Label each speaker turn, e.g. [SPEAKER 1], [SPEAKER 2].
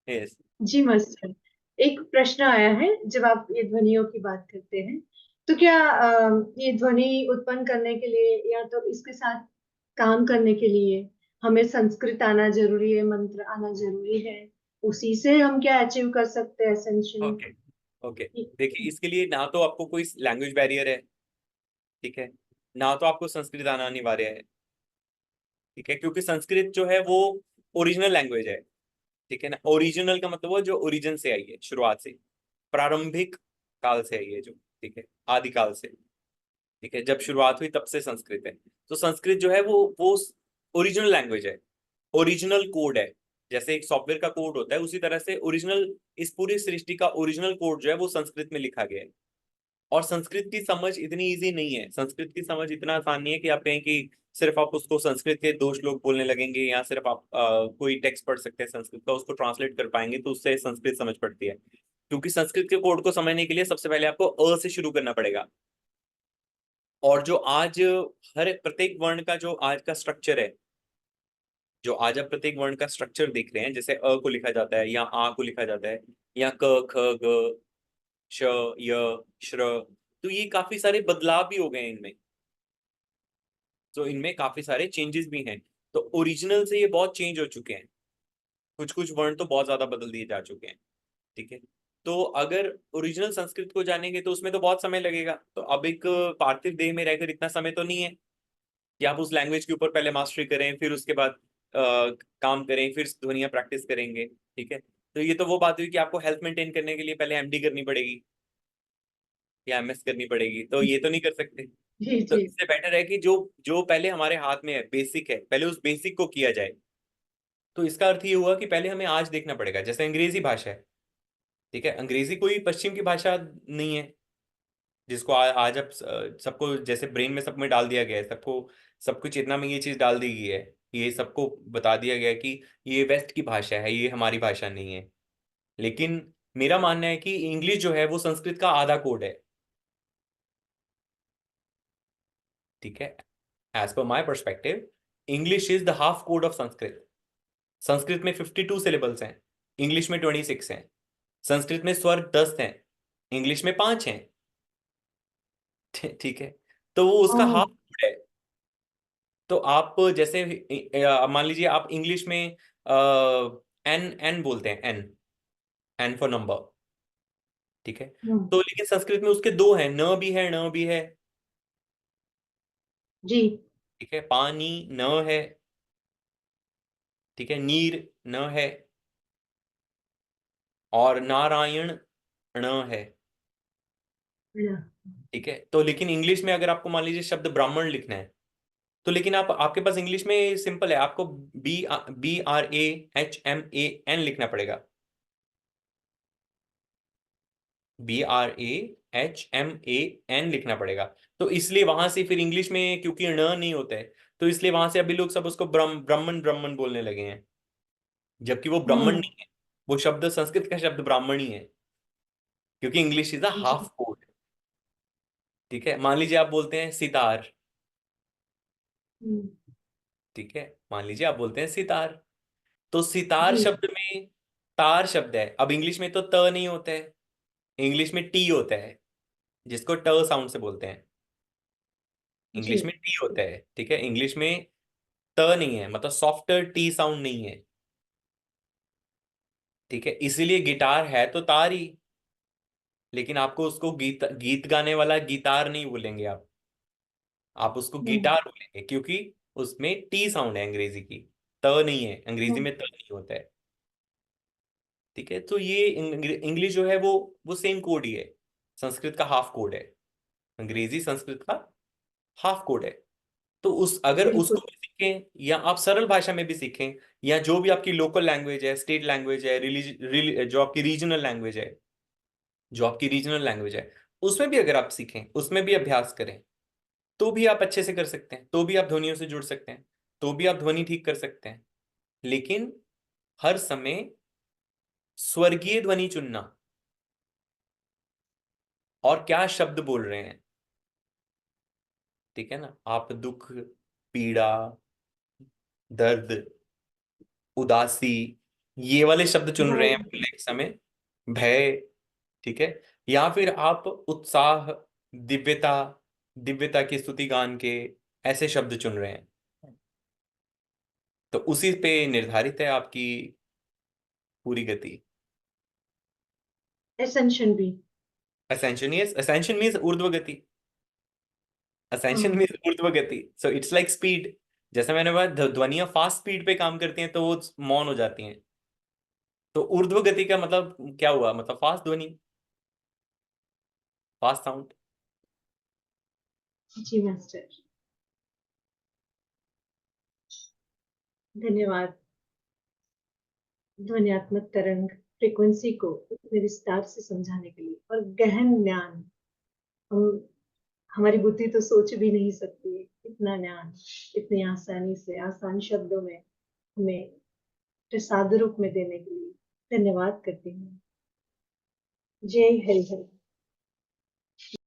[SPEAKER 1] Yes.
[SPEAKER 2] जी master, एक प्रश्न आया है। जब आप ये ध्वनियों की बात करते हैं, तो क्या ये ध्वनि उत्पन्न करने के लिए या तो इसके साथ काम करने के लिए हमें संस्कृत आना जरूरी है, मंत्र आना जरूरी है? उसी से हम क्या अचीव कर सकते हैं एसेंशियली?
[SPEAKER 1] ओके। ओके। देखिए, इसके लिए ना तो आपको कोई लैंग्वेज बैरियर है, ठीक है, ना तो आपको संस्कृत आना अनिवार्य है, ठीक है, क्योंकि संस्कृत जो है वो ओरिजिनल लैंग्वेज है। ठीक है ना, ओरिजिनल का मतलब वो जो ओरिजिन से आई है, शुरुआत से, प्रारंभिक काल से आई है जो, ठीक है, आदिकाल से। ठीक है, जब शुरुआत हुई तब से संस्कृत है। तो संस्कृत जो है वो ओरिजिनल लैंग्वेज है, ओरिजिनल कोड है। जैसे एक सॉफ्टवेयर का कोड होता है, उसी तरह से ओरिजिनल, इस पूरी सृष्टि का ओरिजिनल कोड जो है वो संस्कृत में लिखा गया है। और संस्कृत की समझ इतनी इजी नहीं है, संस्कृत की समझ इतना आसान नहीं है कि आप कहें कि सिर्फ आप उसको संस्कृत के दो श्लोक बोलने लगेंगे, या सिर्फ आप कोई टेक्स्ट पढ़ सकते हैं संस्कृत का, उसको ट्रांसलेट कर पाएंगे तो उससे संस्कृत समझ पड़ती है। क्योंकि संस्कृत के कोड को समझने के लिए सबसे पहले आपको अ से शुरू करना पड़ेगा। और जो आज हर प्रत्येक वर्ण का जो आज का स्ट्रक्चर है, जो आज आप प्रत्येक वर्ण का स्ट्रक्चर देख रहे हैं, जैसे अ को लिखा जाता है या आ को लिखा जाता है, या क ख ग श य श्र, तो ये काफी सारे बदलाव भी हो गए हैं इनमें। तो इनमें काफी सारे चेंजेस भी हैं। तो ओरिजिनल से ये बहुत चेंज हो चुके हैं, कुछ कुछ वर्ण तो बहुत ज्यादा बदल दिए जा चुके हैं। ठीक है। तो अगर ओरिजिनल संस्कृत को जानेंगे तो उसमें तो बहुत समय लगेगा। तो अब एक पार्थिव देह में रहकर इतना समय तो नहीं है कि आप उस लैंग्वेज के ऊपर पहले मास्टरी करें, फिर उसके बाद काम करें, फिर ध्वनियाँ प्रैक्टिस करेंगे। ठीक है। तो ये तो वो बात हुई कि आपको हेल्थ मेंटेन करने के लिए पहले एमडी करनी पड़ेगी या एमएस करनी पड़ेगी, तो ये तो नहीं कर सकते।
[SPEAKER 2] जी
[SPEAKER 1] तो
[SPEAKER 2] जी।
[SPEAKER 1] इससे बेटर है कि जो जो पहले हमारे हाथ में है, बेसिक है, पहले उस बेसिक को किया जाए। तो इसका अर्थ ये हुआ कि पहले हमें आज देखना पड़ेगा, जैसे अंग्रेजी भाषा है। ठीक है, अंग्रेजी कोई पश्चिम की भाषा नहीं है, जिसको आज अब सबको जैसे ब्रेन में सब में डाल दिया गया है, सबको सब कुछ चेतना में ये चीज डाल दी गई है, ये सबको बता दिया गया है कि ये वेस्ट की भाषा है, ये हमारी भाषा नहीं है। लेकिन मेरा मानना है कि इंग्लिश जो है वो संस्कृत का आधा कोड है। ठीक है, as per my perspective, English is the half code of Sanskrit. Sanskrit में 52 सिलेबल्स हैं, इंग्लिश में 26 हैं। संस्कृत में स्वर 10 हैं, इंग्लिश में 5 हैं। ठीक है, तो वो उसका
[SPEAKER 2] ओह।
[SPEAKER 1] हाफ कोड है। तो आप जैसे मान लीजिए आप इंग्लिश में एन एन बोलते हैं, एन, एन फॉर नंबर। ठीक है।
[SPEAKER 2] हम्म।
[SPEAKER 1] तो लेकिन संस्कृत में उसके दो हैं, न भी है, न भी है।
[SPEAKER 2] जी
[SPEAKER 1] ठीक है, पानी न है, ठीक है, नीर न है, और नारायण ण है। ठीक है। तो लेकिन इंग्लिश में अगर आपको मान लीजिए शब्द ब्राह्मण लिखना है, तो लेकिन आप, आपके पास इंग्लिश में सिंपल है, आपको BRAHMAN लिखना पड़ेगा। BRAHMAN लिखना पड़ेगा। तो इसलिए वहां से फिर इंग्लिश में क्योंकि ण नहीं होता है, तो इसलिए वहां से अभी लोग सब उसको ब्राह्मण ब्राह्मण बोलने लगे हैं, जबकि वो ब्राह्मण
[SPEAKER 2] हम्म।
[SPEAKER 1] नहीं है। वो शब्द संस्कृत का शब्द ब्राह्मण ही है, क्योंकि इंग्लिश इज अ हाफ
[SPEAKER 2] जी।
[SPEAKER 1] कोड। ठीक है, मान लीजिए आप बोलते हैं सितार।
[SPEAKER 2] हम्म।
[SPEAKER 1] ठीक है, मान लीजिए आप बोलते हैं सितार, तो सितार
[SPEAKER 2] जी
[SPEAKER 1] शब्द में तार शब्द है। अब इंग्लिश में तो त नहीं होता है, इंग्लिश में टी होता है, जिसको ट साउंड से बोलते हैं।
[SPEAKER 2] जी।
[SPEAKER 1] इंग्लिश में टी होता है, ठीक है, इंग्लिश में त नहीं है, मतलब सॉफ्ट टी साउंड नहीं है। ठीक है, इसीलिए गिटार है तो तार ही, लेकिन आपको उसको गीत गीत गाने वाला गिटार नहीं बोलेंगे आप उसको
[SPEAKER 2] हम्म।
[SPEAKER 1] गिटार बोलेंगे, क्योंकि उसमें टी साउंड है अंग्रेजी की, त नहीं है, अंग्रेजी
[SPEAKER 2] हम्म।
[SPEAKER 1] में त नहीं होता है। ठीक है, तो ये इंग्लिश जो है वो सेम कोड ही है, संस्कृत का हाफ कोड है। अंग्रेजी संस्कृत का हाफ कोड है। तो उस अगर
[SPEAKER 2] बिल्कुल।
[SPEAKER 1] उसको भी सीखें, या आप सरल भाषा में भी सीखें, या जो भी आपकी लोकल लैंग्वेज है, स्टेट लैंग्वेज है, जो आपकी रीजनल लैंग्वेज है, उसमें भी अगर आप सीखें, उसमें भी अभ्यास करें, तो भी आप अच्छे से कर सकते हैं, तो भी आप ध्वनियों से जुड़ सकते हैं, तो भी आप ध्वनि ठीक कर सकते हैं। लेकिन हर समय स्वर्गीय ध्वनि चुनना, और क्या शब्द बोल रहे हैं। ठीक है ना, आप दुख, पीड़ा, दर्द, उदासी, ये वाले शब्द चुन रहे हैं
[SPEAKER 2] भय।
[SPEAKER 1] बोलने के समय, भय, ठीक है, या फिर आप उत्साह, दिव्यता, दिव्यता की स्तुति गान के ऐसे शब्द चुन रहे हैं, तो उसी पे निर्धारित है आपकी पूरी गति।
[SPEAKER 2] एसेंशन भी।
[SPEAKER 1] असेंशन, यस, असेंशन मीन्स ऊर्ध्व गति, असेंशन
[SPEAKER 2] हाँ
[SPEAKER 1] मीन्स ऊर्ध्व गति, सो इट्स लाइक स्पीड। जैसे मैंने बोला ध्वनियां फास्ट स्पीड पे काम करती हैं तो वो मौन हो जाती हैं, तो ऊर्ध्व गति का मतलब क्या हुआ, मतलब फास्ट ध्वनि, फास्ट साउंड।
[SPEAKER 2] जी मास्टर, धन्यवाद। ध्वन्यात्मक तरंग फ्रीक्वेंसी को इतने विस्तार से समझाने के लिए, और गहन ज्ञान, हम हमारी बुद्धि तो सोच भी नहीं सकती है इतना ज्ञान इतनी आसानी से आसान शब्दों में हमें प्रसाद रूप में देने के लिए। धन्यवाद करती हूँ। जय हरि हरि।